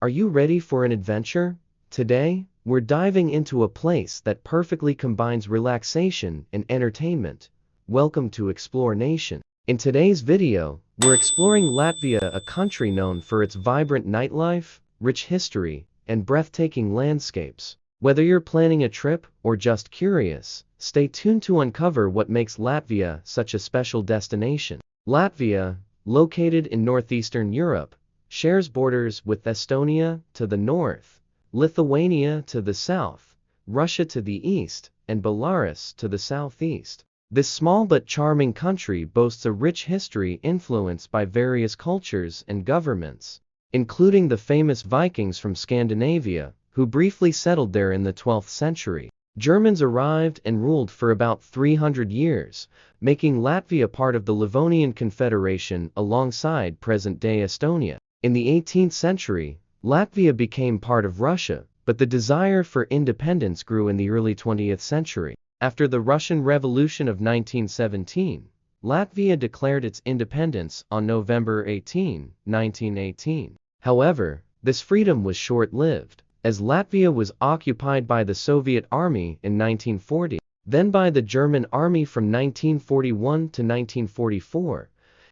Are you ready for an adventure? Today, we're diving into a place that perfectly combines relaxation and entertainment. Welcome to Explore Nation. In today's video, we're exploring Latvia, a country known for its vibrant nightlife, rich history, and breathtaking landscapes. Whether you're planning a trip or just curious, stay tuned to uncover what makes Latvia such a special destination. Latvia, located in northeastern Europe, shares borders with Estonia to the north, Lithuania to the south, Russia to the east, and Belarus to the southeast. This small but charming country boasts a rich history influenced by various cultures and governments, including the famous Vikings from Scandinavia, who briefly settled there in the 12th century. Germans arrived and ruled for about 300 years, making Latvia part of the Livonian Confederation alongside present-day Estonia. In the 18th century, Latvia became part of Russia, but the desire for independence grew in the early 20th century. After the Russian Revolution of 1917, Latvia declared its independence on November 18, 1918. However, this freedom was short-lived, as Latvia was occupied by the Soviet Army in 1940, then by the German Army from 1941 to 1944,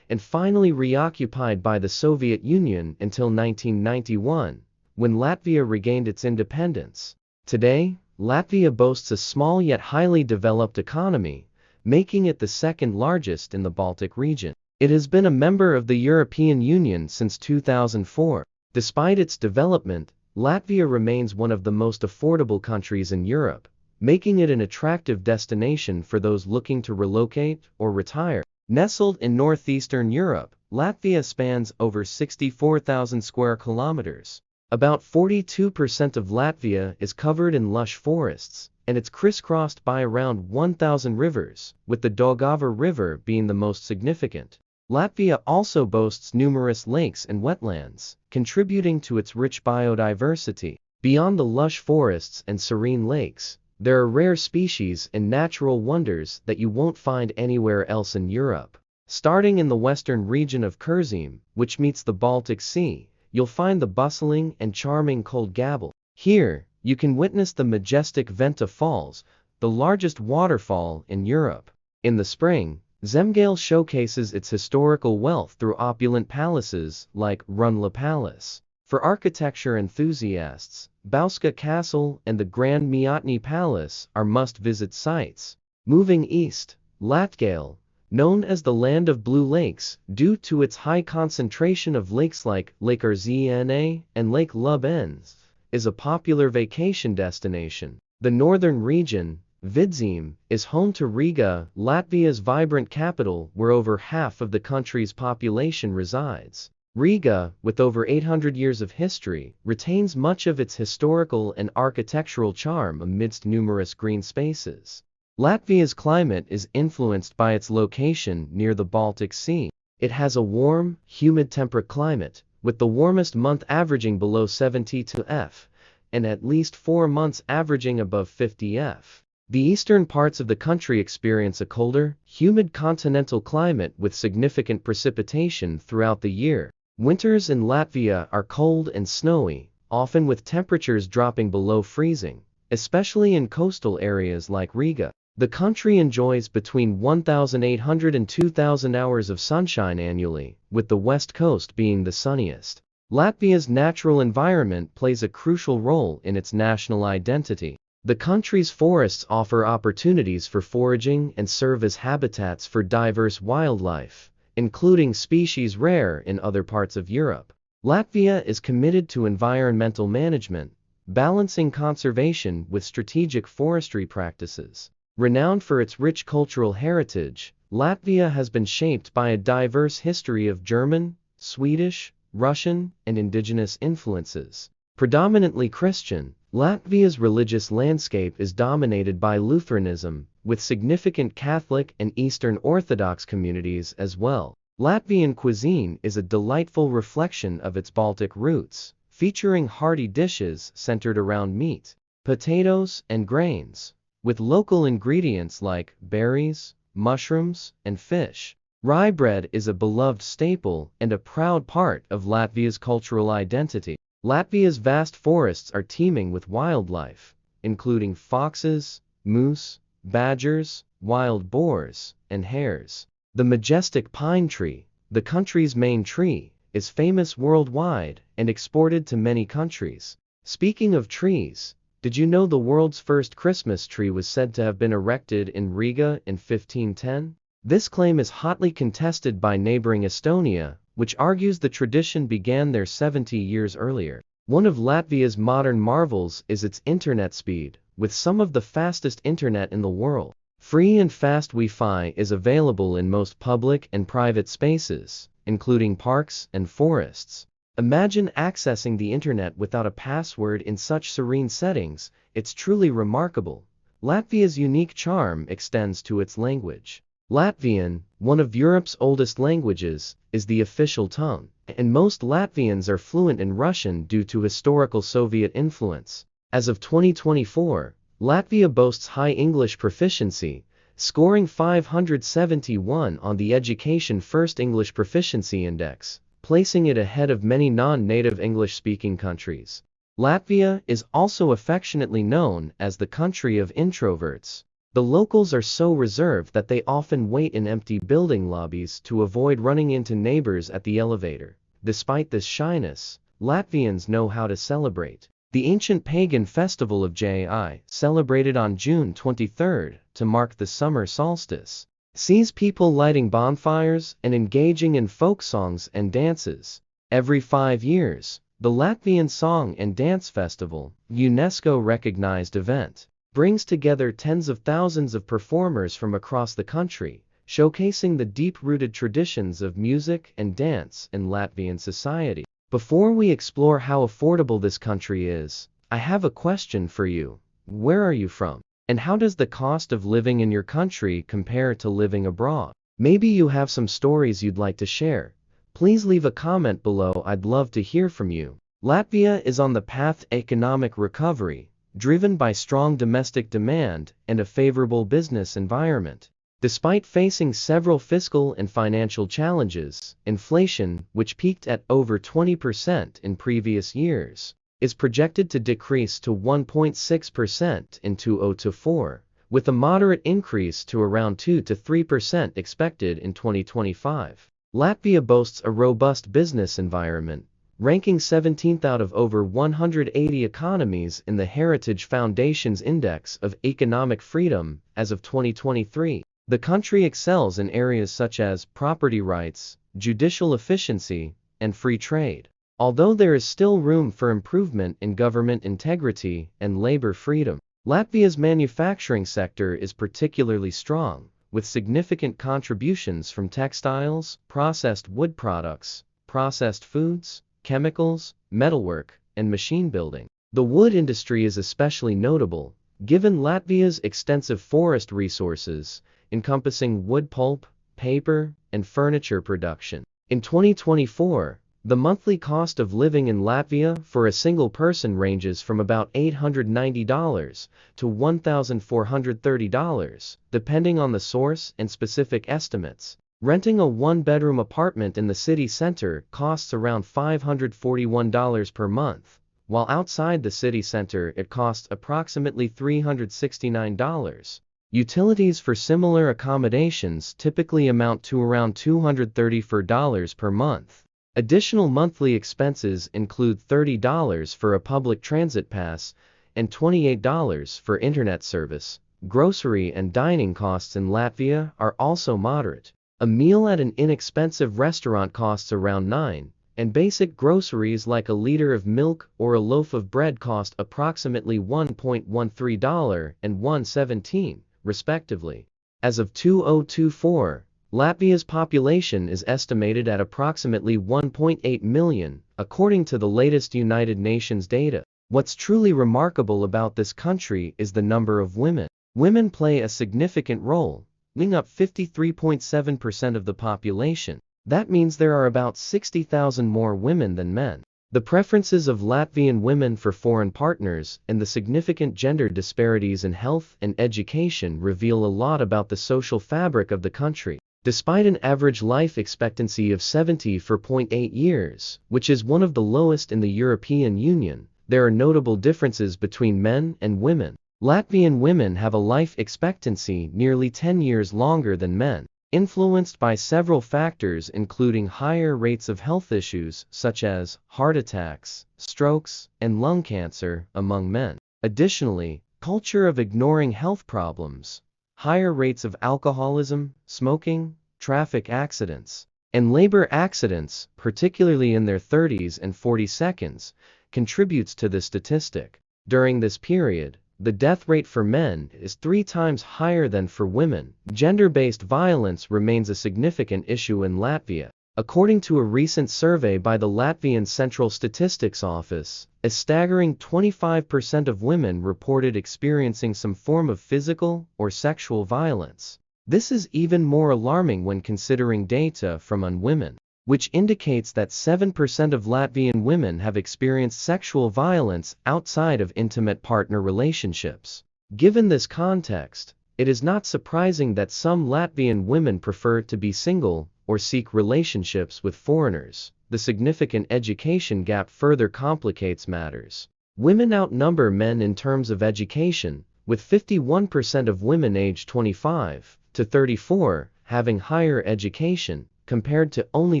and finally reoccupied by the Soviet Union until 1991, when Latvia regained its independence. Today, Latvia boasts a small yet highly developed economy, making it the second largest in the Baltic region. It has been a member of the European Union since 2004. Despite its development, Latvia remains one of the most affordable countries in Europe, making it an attractive destination for those looking to relocate or retire. Nestled in northeastern Europe, Latvia spans over 64,000 square kilometers. About 42% of Latvia is covered in lush forests, and it's crisscrossed by around 1,000 rivers, with the Daugava River being the most significant. Latvia also boasts numerous lakes and wetlands, contributing to its rich biodiversity. Beyond the lush forests and serene lakes, there are rare species and natural wonders that you won't find anywhere else in Europe. Starting in the western region of Kurzeme, which meets the Baltic Sea, you'll find the bustling and charming Cold Gabel. Here, you can witness the majestic Venta Falls, the largest waterfall in Europe. In the spring, Zemgale showcases its historical wealth through opulent palaces like Runla Palace. For architecture enthusiasts, Bauska Castle and the Grand Miotny Palace are must-visit sites. Moving east, Latgale, known as the Land of Blue Lakes due to its high concentration of lakes like Lake Rzna and Lake Lubens, is a popular vacation destination. The northern region, Vidzeme, is home to Riga, Latvia's vibrant capital where over half of the country's population resides. Riga, with over 800 years of history, retains much of its historical and architectural charm amidst numerous green spaces. Latvia's climate is influenced by its location near the Baltic Sea. It has a warm, humid temperate climate, with the warmest month averaging below 70 F, and at least 4 months averaging above 50 F. The eastern parts of the country experience a colder, humid continental climate with significant precipitation throughout the year. Winters in Latvia are cold and snowy, often with temperatures dropping below freezing, especially in coastal areas like Riga. The country enjoys between 1,800 and 2,000 hours of sunshine annually, with the west coast being the sunniest. Latvia's natural environment plays a crucial role in its national identity. The country's forests offer opportunities for foraging and serve as habitats for diverse wildlife, including species rare in other parts of Europe. Latvia is committed to environmental management, balancing conservation with strategic forestry practices. Renowned for its rich cultural heritage, Latvia has been shaped by a diverse history of German, Swedish, Russian, and indigenous influences. Predominantly Christian, Latvia's religious landscape is dominated by Lutheranism, with significant Catholic and Eastern Orthodox communities as well. Latvian cuisine is a delightful reflection of its Baltic roots, featuring hearty dishes centered around meat, potatoes, and grains, with local ingredients like berries, mushrooms, and fish. Rye bread is a beloved staple and a proud part of Latvia's cultural identity. Latvia's vast forests are teeming with wildlife, including foxes, moose, badgers, wild boars, and hares. The majestic pine tree, the country's main tree, is famous worldwide and exported to many countries. Speaking of trees, did you know the world's first Christmas tree was said to have been erected in Riga in 1510? This claim is hotly contested by neighboring Estonia, which argues the tradition began there 70 years earlier. One of Latvia's modern marvels is its internet speed, with some of the fastest internet in the world. Free and fast Wi-Fi is available in most public and private spaces, including parks and forests. Imagine accessing the internet without a password in such serene settings. It's truly remarkable. Latvia's unique charm extends to its language. Latvian, one of Europe's oldest languages, is the official tongue, and most Latvians are fluent in Russian due to historical Soviet influence. As of 2024, Latvia boasts high English proficiency, scoring 571 on the Education First English Proficiency Index, placing it ahead of many non-native English-speaking countries. Latvia is also affectionately known as the country of introverts. The locals are so reserved that they often wait in empty building lobbies to avoid running into neighbors at the elevator. Despite this shyness, Latvians know how to celebrate. The ancient pagan festival of Ji, celebrated on June 23 to mark the summer solstice, sees people lighting bonfires and engaging in folk songs and dances. Every 5 years, the Latvian Song and Dance Festival, UNESCO-recognized event, brings together tens of thousands of performers from across the country, showcasing the deep-rooted traditions of music and dance in Latvian society. Before we explore how affordable this country is, I have a question for you. Where are you from? And how does the cost of living in your country compare to living abroad? Maybe you have some stories you'd like to share. Please leave a comment below. I'd love to hear from you. Latvia is on the path to economic recovery, driven by strong domestic demand and a favorable business environment. Despite facing several fiscal and financial challenges, inflation, which peaked at over 20% in previous years, is projected to decrease to 1.6% in 2024, with a moderate increase to around 2 to 3% expected in 2025. Latvia boasts a robust business environment, ranking 17th out of over 180 economies in the Heritage Foundation's Index of Economic Freedom as of 2023. The country excels in areas such as property rights, judicial efficiency, and free trade. Although there is still room for improvement in government integrity and labor freedom, Latvia's manufacturing sector is particularly strong, with significant contributions from textiles, processed wood products, processed foods, chemicals, metalwork, and machine building. The wood industry is especially notable, given Latvia's extensive forest resources, encompassing wood pulp, paper, and furniture production. In 2024, the monthly cost of living in Latvia for a single person ranges from about $890 to $1,430, depending on the source and specific estimates. Renting a one-bedroom apartment in the city center costs around $541 per month, while outside the city center it costs approximately $369. Utilities for similar accommodations typically amount to around $234 per month. Additional monthly expenses include $30 for a public transit pass and $28 for internet service. Grocery and dining costs in Latvia are also moderate. A meal at an inexpensive restaurant costs around $9, and basic groceries like a liter of milk or a loaf of bread cost approximately $1.13 and $1.17, respectively. As of 2024, Latvia's population is estimated at approximately 1.8 million, according to the latest United Nations data. What's truly remarkable about this country is the number of women. Women play a significant role, making up 53.7% of the population. That means there are about 60,000 more women than men. The preferences of Latvian women for foreign partners and the significant gender disparities in health and education reveal a lot about the social fabric of the country. Despite an average life expectancy of 74.8 years, which is one of the lowest in the European Union, there are notable differences between men and women. Latvian women have a life expectancy nearly 10 years longer than men, influenced by several factors including higher rates of health issues such as heart attacks, strokes, and lung cancer among men. Additionally, culture of ignoring health problems, higher rates of alcoholism, smoking, traffic accidents, and labor accidents, particularly in their 30s and 42nd, contributes to this statistic. During this period, the death rate for men is 3 times higher than for women. Gender-based violence remains a significant issue in Latvia. According to a recent survey by the Latvian Central Statistics Office, a staggering 25% of women reported experiencing some form of physical or sexual violence. This is even more alarming when considering data from women, which indicates that 7% of Latvian women have experienced sexual violence outside of intimate partner relationships. Given this context, it is not surprising that some Latvian women prefer to be single or seek relationships with foreigners. The significant education gap further complicates matters. Women outnumber men in terms of education, with 51% of women aged 25 to 34 having higher education, compared to only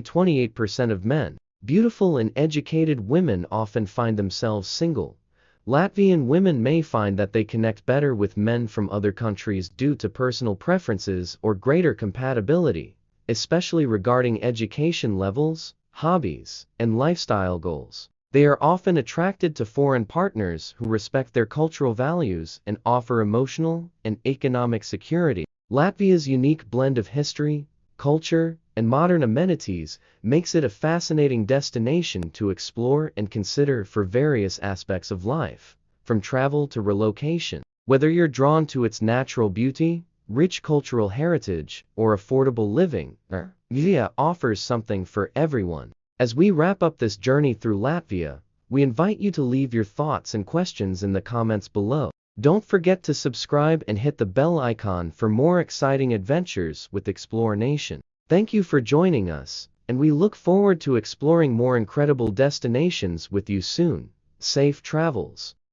28% of men. Beautiful and educated women often find themselves single. Latvian women may find that they connect better with men from other countries due to personal preferences or greater compatibility, especially regarding education levels, hobbies, and lifestyle goals. They are often attracted to foreign partners who respect their cultural values and offer emotional and economic security. Latvia's unique blend of history, culture, and modern amenities makes it a fascinating destination to explore and consider for various aspects of life, from travel to relocation. Whether you're drawn to its natural beauty, rich cultural heritage, or affordable living, Latvia offers something for everyone. As we wrap up this journey through Latvia, we invite you to leave your thoughts and questions in the comments below. Don't forget to subscribe and hit the bell icon for more exciting adventures with Explore Nation. Thank you for joining us, and we look forward to exploring more incredible destinations with you soon. Safe travels.